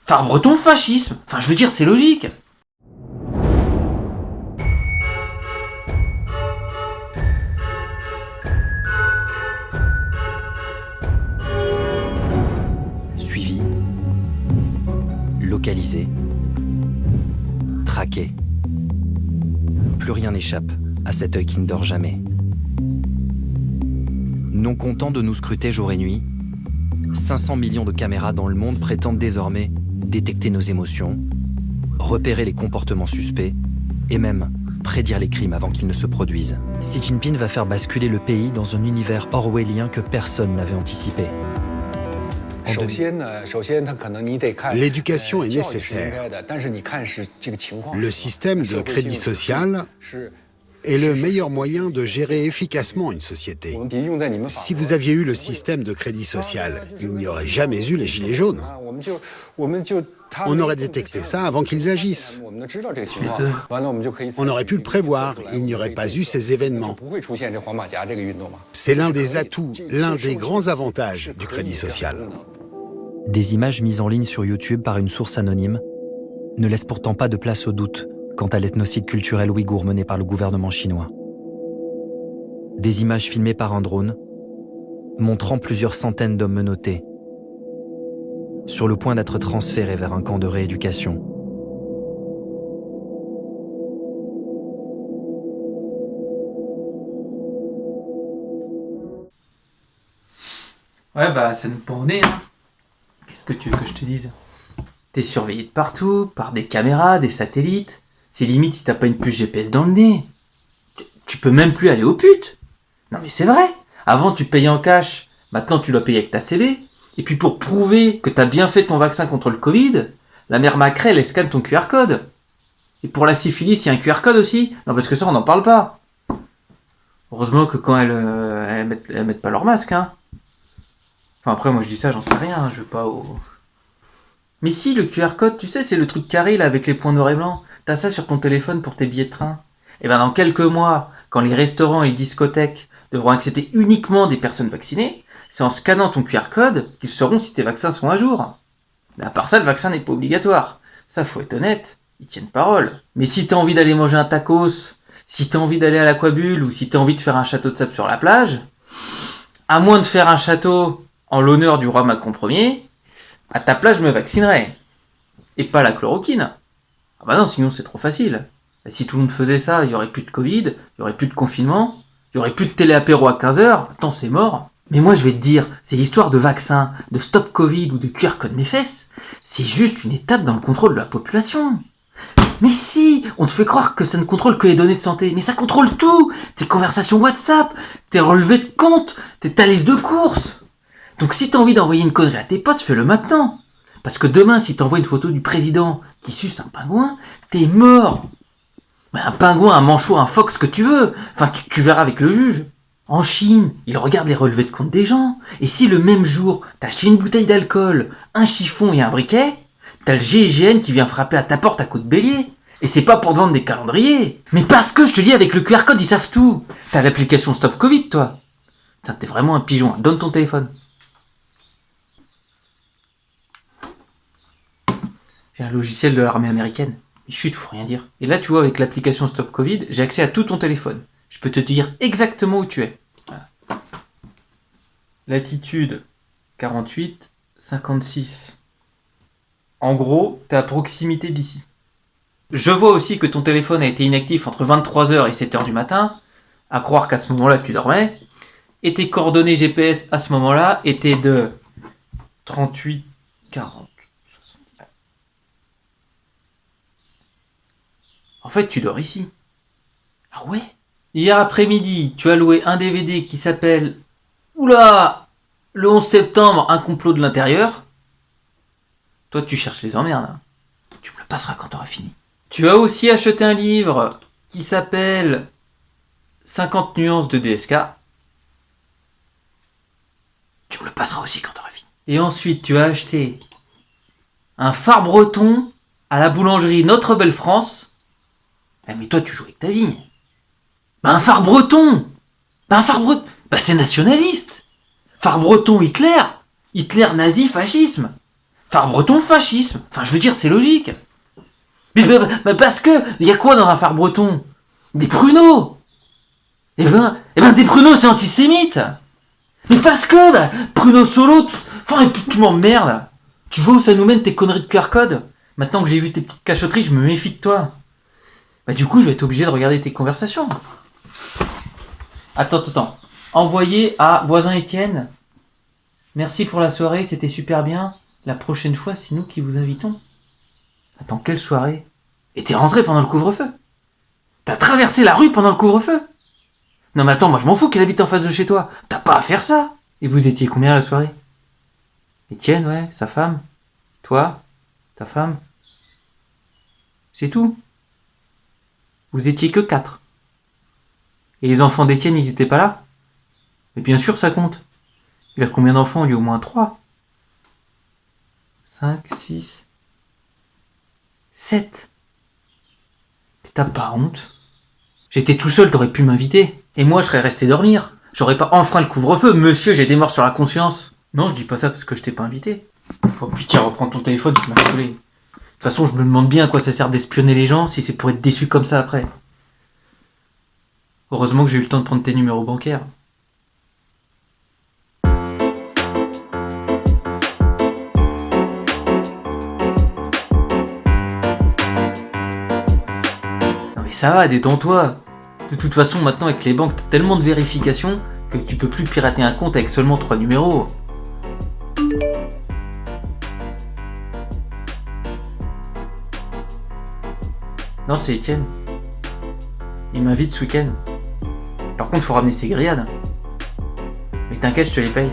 Phare breton, fascisme. Enfin, je veux dire, c'est logique. Suivi, localisé, traqué. Plus rien n'échappe à cet œil qui ne dort jamais. Non content de nous scruter jour et nuit, 500 millions de caméras dans le monde prétendent désormais détecter nos émotions, repérer les comportements suspects et même prédire les crimes avant qu'ils ne se produisent. Xi Jinping va faire basculer le pays dans un univers orwellien que personne n'avait anticipé. L'éducation est nécessaire. Le système de crédit social est le meilleur moyen de gérer efficacement une société. Si vous aviez eu le système de crédit social, il n'y aurait jamais eu les gilets jaunes. On aurait détecté ça avant qu'ils agissent. On aurait pu le prévoir, il n'y aurait pas eu ces événements. C'est l'un des atouts, l'un des grands avantages du crédit social. Des images mises en ligne sur YouTube par une source anonyme ne laissent pourtant pas de place au doute quant à l'ethnocide culturel ouïghour mené par le gouvernement chinois. Des images filmées par un drone montrant plusieurs centaines d'hommes menottés, sur le point d'être transférés vers un camp de rééducation. Ouais, bah, ça nous pend au nez, hein. Qu'est-ce que tu veux que je te dise? T'es surveillé de partout, par des caméras, des satellites. C'est limite si t'as pas une puce GPS dans le nez. Tu peux même plus aller aux putes. Non mais c'est vrai. Avant tu payais en cash, maintenant tu dois payer avec ta CB. Et puis pour prouver que t'as bien fait ton vaccin contre le Covid, la mère Macrel elle scanne ton QR code. Et pour la syphilis, il y a un QR code aussi. Non parce que ça on n'en parle pas. Heureusement que quand elles mettent pas leur masque, hein. Enfin après moi je dis ça, j'en sais rien, hein, je veux pas au... Mais si, le QR code, tu sais, c'est le truc carré là avec les points noirs et blancs. T'as ça sur ton téléphone pour tes billets de train. Et ben dans quelques mois, quand les restaurants et les discothèques devront accepter uniquement des personnes vaccinées, c'est en scannant ton QR code qu'ils sauront si tes vaccins sont à jour. Mais à part ça, le vaccin n'est pas obligatoire. Ça, faut être honnête, ils tiennent parole. Mais si t'as envie d'aller manger un tacos, si t'as envie d'aller à l'aquabulle ou si t'as envie de faire un château de sable sur la plage, à moins de faire un château en l'honneur du roi Macron Ier, à ta place, je me vaccinerais. Et pas la chloroquine. Ah bah non, sinon c'est trop facile. Et si tout le monde faisait ça, il y aurait plus de Covid, il y aurait plus de confinement, il y aurait plus de télé-apéro à 15h. Attends, c'est mort. Mais moi, je vais te dire, ces histoires de vaccins, de stop Covid ou de QR code mes fesses, c'est juste une étape dans le contrôle de la population. Mais si, on te fait croire que ça ne contrôle que les données de santé, mais ça contrôle tout. Tes conversations WhatsApp, tes relevés de compte, ta liste de courses. Donc si t'as envie d'envoyer une connerie à tes potes, fais-le maintenant. Parce que demain, si t'envoies une photo du président qui suce un pingouin, t'es mort. Mais un pingouin, un manchot, un phoque, ce que tu veux. Enfin, tu verras avec le juge. En Chine, ils regardent les relevés de compte des gens. Et si le même jour, t'as acheté une bouteille d'alcool, un chiffon et un briquet, t'as le GIGN qui vient frapper à ta porte à coups de bélier. Et c'est pas pour te vendre des calendriers. Mais parce que, je te dis, avec le QR code, ils savent tout. T'as l'application Stop Covid, toi. Putain, t'es vraiment un pigeon. Donne ton téléphone. C'est un logiciel de l'armée américaine. Mais chut, faut rien dire. Et là, tu vois, avec l'application Stop Covid, j'ai accès à tout ton téléphone. Je peux te dire exactement où tu es. Voilà. Latitude 48, 56. En gros, t'es à proximité d'ici. Je vois aussi que ton téléphone a été inactif entre 23h et 7h du matin, à croire qu'à ce moment-là, tu dormais. Et tes coordonnées GPS à ce moment-là étaient de 38, 40. En fait, tu dors ici. Ah ouais? Hier après-midi, tu as loué un DVD qui s'appelle... Oula! Le 11 septembre, un complot de l'intérieur. Toi, tu cherches les emmerdes. Hein. Tu me le passeras quand t'auras fini. Tu as aussi acheté un livre qui s'appelle 50 nuances de DSK. Tu me le passeras aussi quand t'auras fini. Et ensuite, tu as acheté un phare breton à la boulangerie Notre Belle France. Ah mais toi tu joues avec ta vie. Bah un phare breton. Bah c'est nationaliste. Phare breton Hitler. Hitler nazi fascisme. Phare breton, fascisme. Enfin, je veux dire, c'est logique. Mais parce que, il y a quoi dans un phare breton? Des pruneaux. Eh ben, des pruneaux, c'est antisémite. Mais parce que, pruneaux solo, enfin, et puis tu m'emmerdes. Tu vois où ça nous mène tes conneries de QR code? Maintenant que j'ai vu tes petites cachotteries, je me méfie de toi. Bah du coup, je vais être obligé de regarder tes conversations. Attends. Envoyé à voisin Étienne. Merci pour la soirée, c'était super bien. La prochaine fois, c'est nous qui vous invitons. Attends, quelle soirée? Et t'es rentré pendant le couvre-feu? T'as traversé la rue pendant le couvre-feu? Non mais attends, moi je m'en fous qu'elle habite en face de chez toi. T'as pas à faire ça. Et vous étiez combien à la soirée? Étienne, ouais, sa femme. Toi, ta femme. C'est tout. Vous étiez que 4. Et les enfants d'Étienne, ils étaient pas là? Mais bien sûr, ça compte. Il a combien d'enfants? Lui, au moins 3. 5, 6, 7. Mais t'as pas honte? J'étais tout seul, t'aurais pu m'inviter. Et moi, je serais resté dormir. J'aurais pas enfreint le couvre-feu. Monsieur, j'ai des morts sur la conscience. Non, je dis pas ça parce que je t'ai pas invité. Oh putain, reprends ton téléphone, tu m'as saoulé. De toute façon, je me demande bien à quoi ça sert d'espionner les gens si c'est pour être déçu comme ça après. Heureusement que j'ai eu le temps de prendre tes numéros bancaires. Non mais ça va, détends-toi. De toute façon, maintenant avec les banques, t'as tellement de vérifications que tu peux plus pirater un compte avec seulement 3 numéros. Non, c'est Étienne. Il m'invite ce week-end. Par contre, faut ramener ses grillades. Mais t'inquiète, je te les paye.